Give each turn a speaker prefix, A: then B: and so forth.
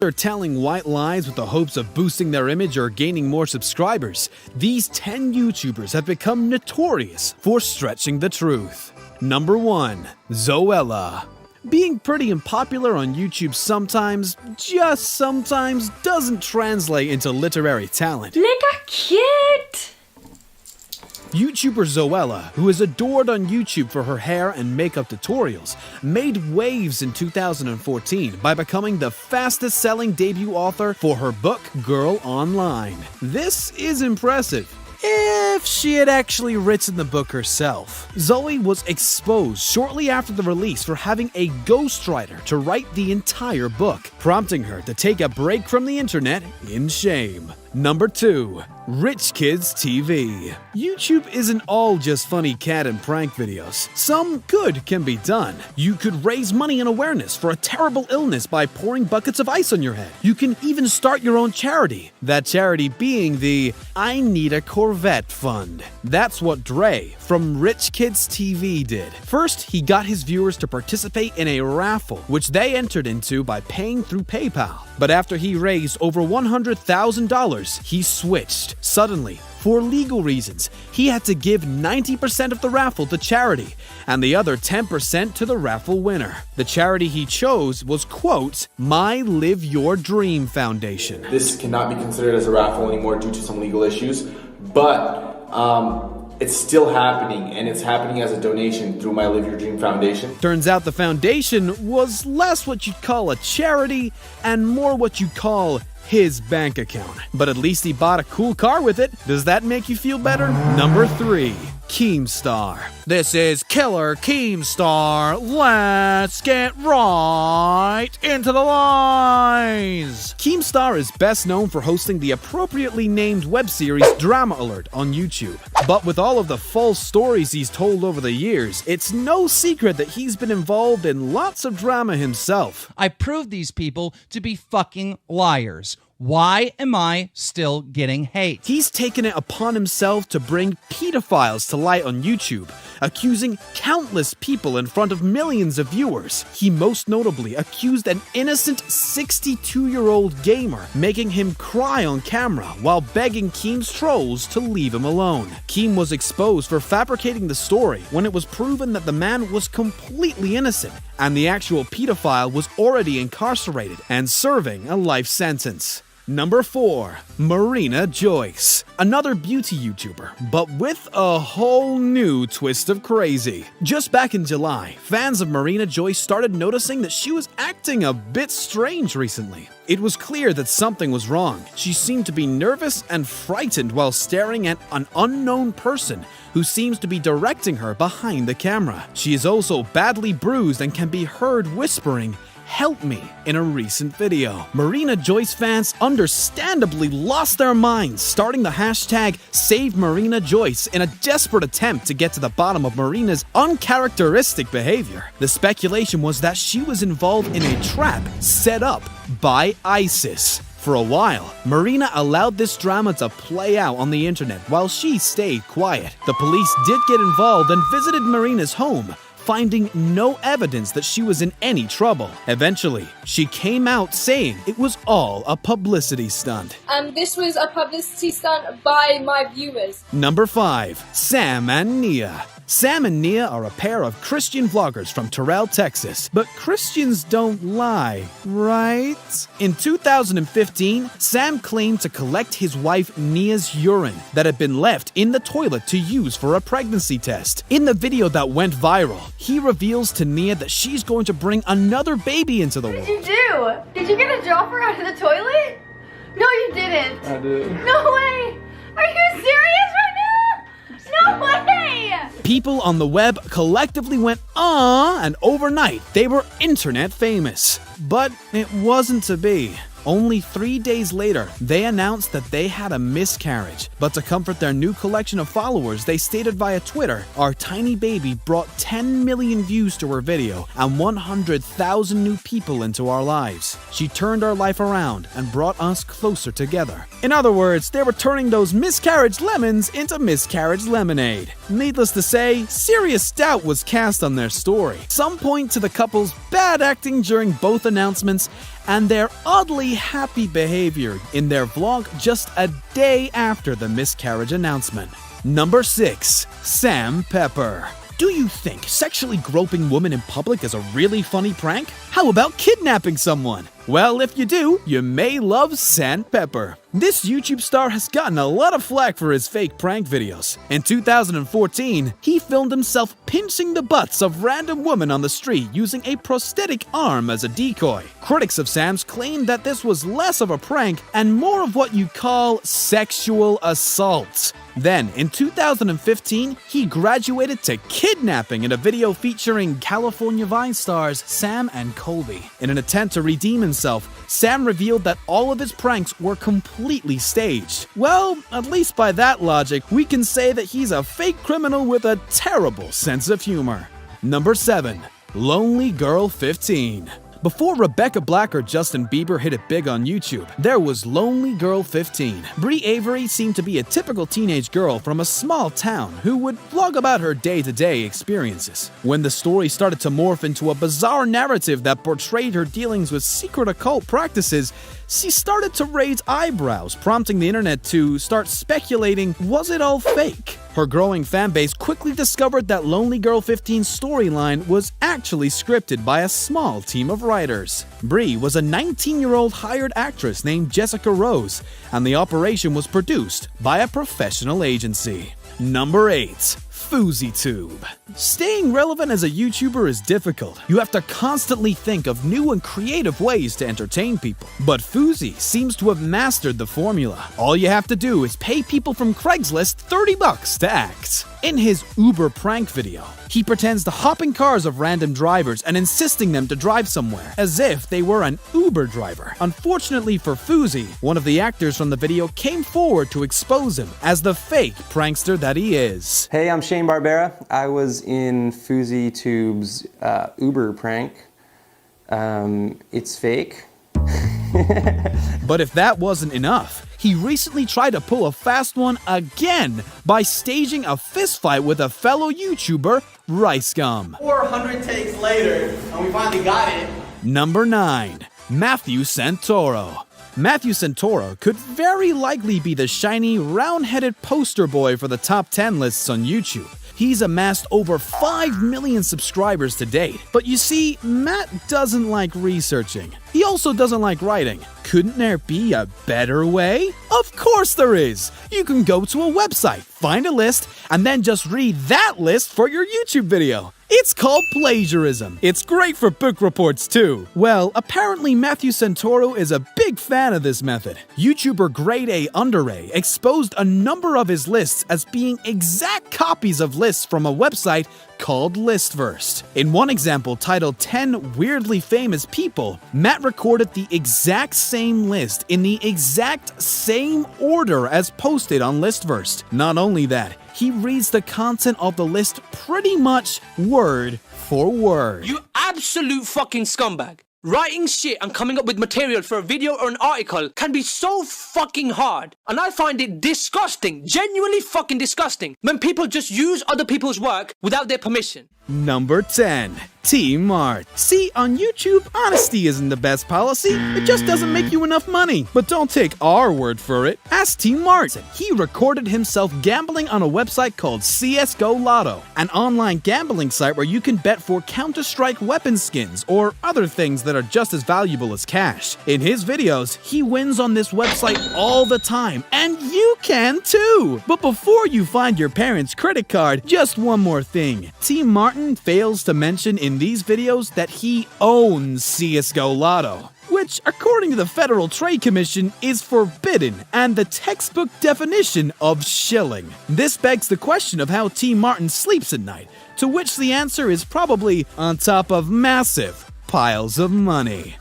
A: They're telling white lies with the hopes of boosting their image or gaining more subscribers. These 10 YouTubers have become notorious for stretching the truth. Number 1. Zoella. Being pretty unpopular on YouTube sometimes, just sometimes, doesn't translate into literary talent.
B: Look how cute!
A: YouTuber Zoella, who is adored on YouTube for her hair and makeup tutorials, made waves in 2014 by becoming the fastest-selling debut author for her book, Girl Online. This is impressive, if she had actually written the book herself. Zoe was exposed shortly after the release for having a ghostwriter to write the entire book, prompting her to take a break from the internet in shame. Number 2. Rich Kids TV. YouTube isn't all just funny cat and prank videos. Some good can be done. You could raise money and awareness for a terrible illness by pouring buckets of ice on your head. You can even start your own charity. That charity being the I Need a Corvette Fund. That's what Dre from Rich Kids TV did. First, he got his viewers to participate in a raffle, which they entered into by paying through PayPal. But after he raised over $100,000, he switched. Suddenly, for legal reasons, he had to give 90% of the raffle to charity and the other 10% to the raffle winner. The charity he chose was, quote, My Live Your Dream Foundation.
C: This cannot be considered as a raffle anymore due to some legal issues, but it's still happening, and it's happening as a donation through My Live Your Dream Foundation.
A: Turns out the foundation was less what you'd call a charity and more what you'd call his bank account. But at least he bought a cool car with it. Does that make you feel better? Number 3. Keemstar. This is Killer Keemstar. Let's get right into the lies. Keemstar is best known for hosting the appropriately named web series Drama Alert on YouTube. But with all of the false stories he's told over the years, it's no secret that he's been involved in lots of drama himself.
D: I proved these people to be fucking liars. Why am I still getting hate?
A: He's taken it upon himself to bring pedophiles to light on YouTube, accusing countless people in front of millions of viewers. He most notably accused an innocent 62-year-old gamer, making him cry on camera while begging Keem's trolls to leave him alone. Keem was exposed for fabricating the story when it was proven that the man was completely innocent and the actual pedophile was already incarcerated and serving a life sentence. Number 4. Marina Joyce. Another beauty YouTuber, but with a whole new twist of crazy. Just back in July, fans of Marina Joyce started noticing that she was acting a bit strange recently. It was clear that something was wrong. She seemed to be nervous and frightened while staring at an unknown person who seems to be directing her behind the camera. She is also badly bruised and can be heard whispering, "Help me," in a recent video. Marina Joyce fans understandably lost their minds, starting the hashtag #SaveMarinaJoyce in a desperate attempt to get to the bottom of Marina's uncharacteristic behavior. The speculation was that she was involved in a trap set up by ISIS. For a while, Marina allowed this drama to play out on the internet while she stayed quiet. The police did get involved and visited Marina's home, finding no evidence that she was in any trouble. Eventually, she came out saying it was all a publicity stunt.
B: And this was a publicity stunt by my viewers.
A: Number 5. Sam and Nia. Sam and Nia are a pair of Christian vloggers from Terrell, Texas. But Christians don't lie, right? In 2015, Sam claimed to collect his wife Nia's urine that had been left in the toilet to use for a pregnancy test. In the video that went viral, he reveals to Nia that she's going to bring another baby into the world.
E: What did you do? Did you get a dropper out of the toilet? No, you didn't.
C: I did.
E: No way. Are you serious right now? No way.
A: People on the web collectively went, and overnight they were internet famous. But it wasn't to be. Only 3 days later, they announced that they had a miscarriage. But to comfort their new collection of followers, they stated via Twitter, "Our tiny baby brought 10 million views to her video and 100,000 new people into our lives. She turned our life around and brought us closer together." In other words, they were turning those miscarriage lemons into miscarriage lemonade. Needless to say, serious doubt was cast on their story. Some point to the couple's bad acting during both announcements, and their oddly happy behavior in their vlog just a day after the miscarriage announcement. Number 6. Sam Pepper. Do you think sexually groping women in public is a really funny prank? How about kidnapping someone? Well, if you do, you may love Sam Pepper. This YouTube star has gotten a lot of flack for his fake prank videos. In 2014, he filmed himself pinching the butts of random women on the street using a prosthetic arm as a decoy. Critics of Sam's claim that this was less of a prank and more of what you call sexual assault. Then, in 2015, he graduated to kidnapping in a video featuring California Vine stars Sam and Colby. In an attempt to redeem himself, Sam revealed that all of his pranks were completely staged. Well, at least by that logic, we can say that he's a fake criminal with a terrible sense of humor. Number 7. Lonely Girl 15. Before Rebecca Black or Justin Bieber hit it big on YouTube, there was Lonely Girl 15. Brie Avery seemed to be a typical teenage girl from a small town who would vlog about her day-to-day experiences. When the story started to morph into a bizarre narrative that portrayed her dealings with secret occult practices, she started to raise eyebrows, prompting the internet to start speculating, was it all fake? Her growing fanbase quickly discovered that Lonely Girl 15's storyline was actually scripted by a small team of writers. Brie was a 19-year-old hired actress named Jessica Rose, and the operation was produced by a professional agency. Number 8. FouseyTube. Staying relevant as a YouTuber is difficult. You have to constantly think of new and creative ways to entertain people. But Fousey seems to have mastered the formula. All you have to do is pay people from Craigslist $30 to act. In his Uber prank video, he pretends to hop in cars of random drivers and insisting them to drive somewhere, as if they were an Uber driver. Unfortunately for Fousey, one of the actors from the video came forward to expose him as the fake prankster that he is.
F: Hey, I'm Shane Barbera. I was in FouseyTube's Uber prank. It's fake.
A: But if that wasn't enough, he recently tried to pull a fast one again by staging a fistfight with a fellow YouTuber, Rice Gum.
G: 400 takes later, and we finally got it.
A: Number 9. Matthew Santoro. Matthew Santoro could very likely be the shiny, round-headed poster boy for the top 10 lists on YouTube. He's amassed over 5 million subscribers to date. But you see, Matt doesn't like researching. He also doesn't like writing. Couldn't there be a better way? Of course there is! You can go to a website, find a list, and then just read that list for your YouTube video. It's called plagiarism. It's great for book reports too. Well, apparently Matthew Santoro is a big fan of this method. YouTuber Grade A Under A exposed a number of his lists as being exact copies of lists from a website called Listverse. In one example titled 10 Weirdly Famous People, Matt recorded the exact same list in the exact same order as posted on Listverse. Not only that, he reads the content of the list pretty much word for word.
H: You absolute fucking scumbag. Writing shit and coming up with material for a video or an article can be so fucking hard. And I find it disgusting, genuinely fucking disgusting, when people just use other people's work without their permission.
A: Number 10. T Mart. See, on YouTube, honesty isn't the best policy. It just doesn't make you enough money. But don't take our word for it. Ask T Mart. He recorded himself gambling on a website called CSGO Lotto, an online gambling site where you can bet for Counter-Strike weapon skins or other things that are just as valuable as cash. In his videos, he wins on this website all the time, and you can too! But before you find your parents' credit card, just one more thing. T Martin fails to mention in these videos that he owns CSGO Lotto, which, according to the Federal Trade Commission, is forbidden and the textbook definition of shilling. This begs the question of how T Martin sleeps at night, to which the answer is probably on top of massive piles of money.